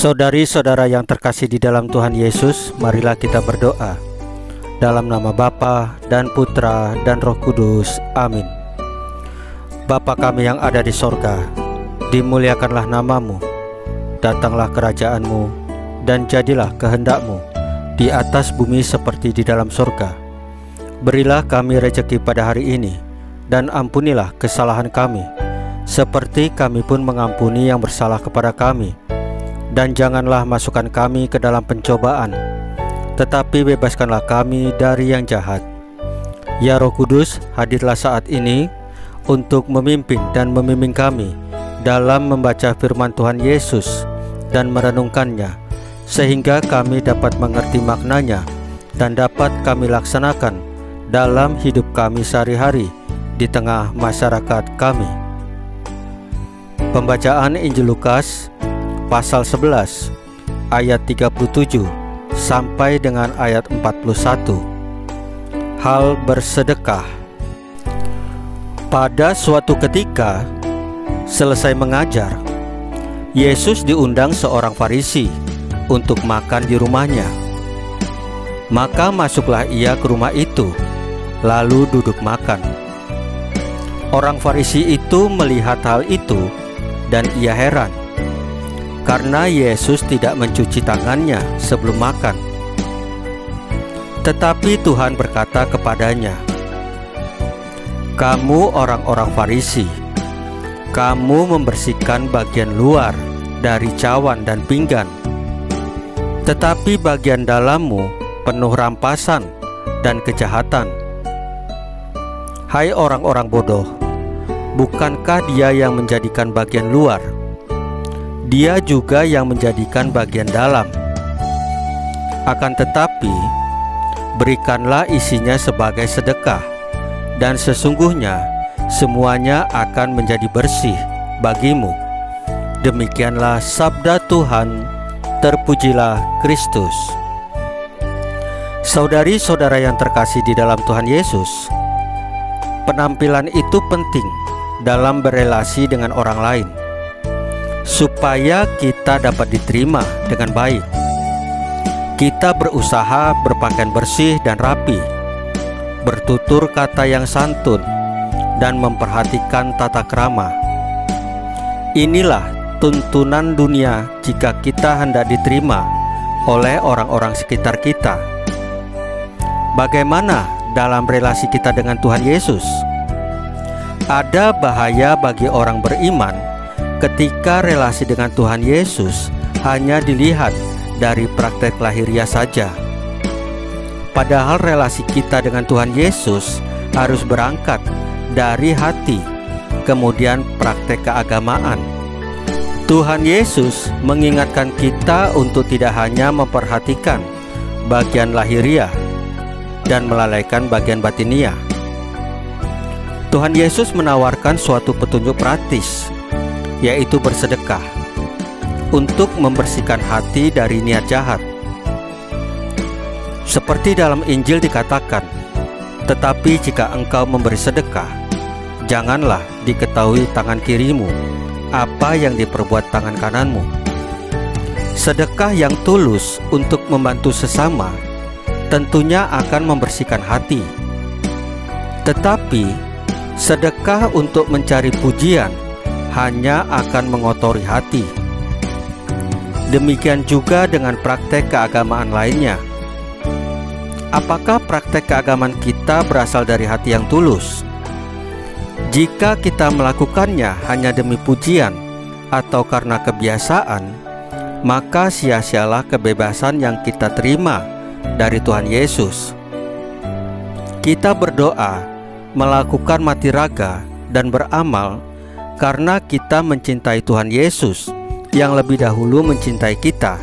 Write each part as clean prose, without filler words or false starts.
Saudari-saudara yang terkasih di dalam Tuhan Yesus, marilah kita berdoa. Dalam nama Bapa dan Putra dan Roh Kudus. Amin. Bapa kami yang ada di sorga, dimuliakanlah namamu. Datanglah kerajaan-Mu, dan jadilah kehendak-Mu di atas bumi seperti di dalam sorga. Berilah kami rejeki pada hari ini, dan ampunilah kesalahan kami, seperti kami pun mengampuni yang bersalah kepada kami. Dan janganlah masukkan kami ke dalam pencobaan, tetapi bebaskanlah kami dari yang jahat. Ya Roh Kudus, hadirlah saat ini untuk memimpin dan membimbing kami dalam membaca firman Tuhan Yesus dan merenungkannya, sehingga kami dapat mengerti maknanya dan dapat kami laksanakan dalam hidup kami sehari-hari di tengah masyarakat kami. Pembacaan Injil Lukas pasal 11 ayat 37 sampai dengan ayat 41. Hal bersedekah. Pada suatu ketika, selesai mengajar, Yesus diundang seorang Farisi untuk makan di rumahnya. Maka masuklah ia ke rumah itu, lalu duduk makan. Orang Farisi itu melihat hal itu dan ia heran, karena Yesus tidak mencuci tangannya sebelum makan. Tetapi Tuhan berkata kepadanya, "Kamu orang-orang Farisi, kamu membersihkan bagian luar dari cawan dan pinggan, tetapi bagian dalammu penuh rampasan dan kejahatan. Hai orang-orang bodoh, bukankah Dia yang menjadikan bagian luar? Dia juga yang menjadikan bagian dalam. Akan tetapi, berikanlah isinya sebagai sedekah, dan sesungguhnya semuanya akan menjadi bersih bagimu." Demikianlah sabda Tuhan. Terpujilah Kristus. Saudari-saudara yang terkasih di dalam Tuhan Yesus, penampilan itu penting dalam berelasi dengan orang lain, supaya kita dapat diterima dengan baik. Kita berusaha berpakaian bersih dan rapi, bertutur kata yang santun, dan memperhatikan tata krama. Inilah tuntunan dunia jika kita hendak diterima oleh orang-orang sekitar kita. Bagaimana dalam relasi kita dengan Tuhan Yesus? Ada bahaya bagi orang beriman ketika relasi dengan Tuhan Yesus hanya dilihat dari praktek lahiriah saja. Padahal relasi kita dengan Tuhan Yesus harus berangkat dari hati, kemudian praktek keagamaan. Tuhan Yesus mengingatkan kita untuk tidak hanya memperhatikan bagian lahiriah dan melalaikan bagian batiniah. Tuhan Yesus menawarkan suatu petunjuk praktis, yaitu bersedekah, untuk membersihkan hati dari niat jahat. Seperti dalam Injil dikatakan, "Tetapi jika engkau memberi sedekah, janganlah diketahui tangan kirimu apa yang diperbuat tangan kananmu." Sedekah yang tulus untuk membantu sesama tentunya akan membersihkan hati. Tetapi sedekah untuk mencari pujian hanya akan mengotori hati. Demikian juga dengan praktek keagamaan lainnya. Apakah praktek keagamaan kita berasal dari hati yang tulus? Jika kita melakukannya hanya demi pujian atau karena kebiasaan, maka sia-sialah kebebasan yang kita terima dari Tuhan Yesus. Kita berdoa, melakukan mati raga, dan beramal karena kita mencintai Tuhan Yesus yang lebih dahulu mencintai kita.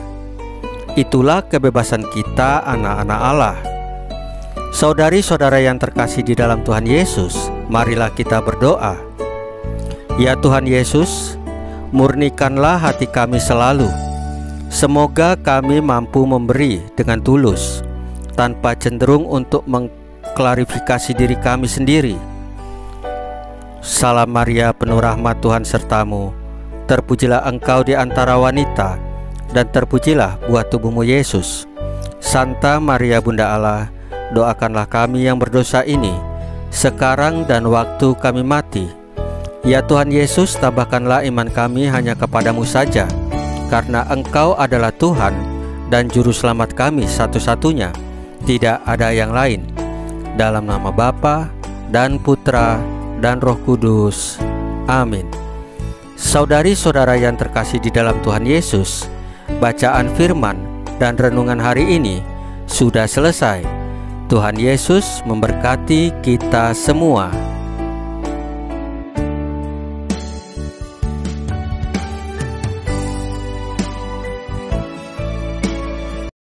Itulah kebebasan kita, anak-anak Allah. Saudari-saudara yang terkasih di dalam Tuhan Yesus, marilah kita berdoa. Ya Tuhan Yesus, murnikanlah hati kami selalu. Semoga kami mampu memberi dengan tulus, tanpa cenderung untuk mengklarifikasi diri kami sendiri. Salam Maria, penuh rahmat, Tuhan sertamu. Terpujilah engkau di antara wanita, dan terpujilah buah tubuhmu Yesus. Santa Maria Bunda Allah, doakanlah kami yang berdosa ini, sekarang dan waktu kami mati. Ya Tuhan Yesus, tambahkanlah iman kami hanya kepadamu saja, karena Engkau adalah Tuhan dan Juru Selamat kami satu-satunya, tidak ada yang lain. Dalam nama Bapa dan Putra dan Roh Kudus. Amin. Saudari-saudara yang terkasih di dalam Tuhan Yesus, bacaan firman dan renungan hari ini sudah selesai. Tuhan Yesus memberkati kita semua.